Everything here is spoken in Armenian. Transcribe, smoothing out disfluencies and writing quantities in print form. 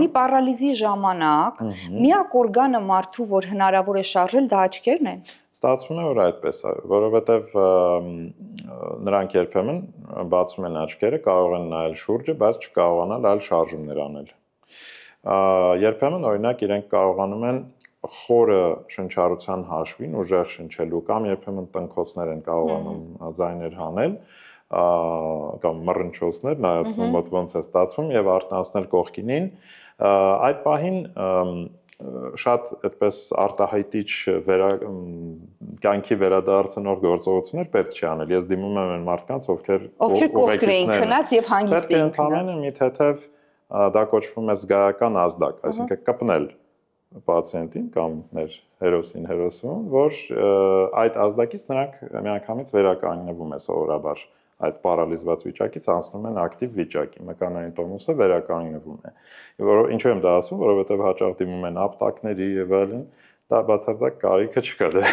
Ուրեմն պարալիզի ժամանակ միակ օրգանը մարդու, որ հնարավոր է շարժել, դա աչքերն են։ Ստացվում է, որ այդպես է, որովհետև նրանք երբեմն բացում են աչքերը, կարող են նայել շուրջը, բայց չկարողանալ այլ շարժումներ անել։ Երբեմն օրինակ իրենք կարողանում են խորը շնչառության հաշվին ուժեղ շնչելու կամ երբեմն տնքոցներ են կարողանում ձայներ հանել կամ մռնչոցներ, նայածում մոտ ոնց է ստացվում եւ արթնացնել կողքինին, այդ պահին շատ այդպես արտահայտիչ կյանքի վերադարձնող գործողություններ պետք չի անել։ Ես դիմում եմ այն մարդկանց, ովքեր կողքր էին քնած եւ հանգիստ էին քնած։ Պետք է մի թեթև դա կոչվում է զգայական ազդակ, այսինքն կպնել պացիենտին կամ մեր հերոսին, հերոսուն, որ այդ ազդակից նրանք միանգամից վերականգնվում է սովորաբար այդ պարալիզված վիճակից անցնում են ակտիվ վիճակի, մկանային տոնուսը վերականգնվում է։ Ինչու եմ դա ասում, որովհետև հաճախ դիմում են ապտակների եւ այլն, դա բացարձակ կարիքը չկա դրա։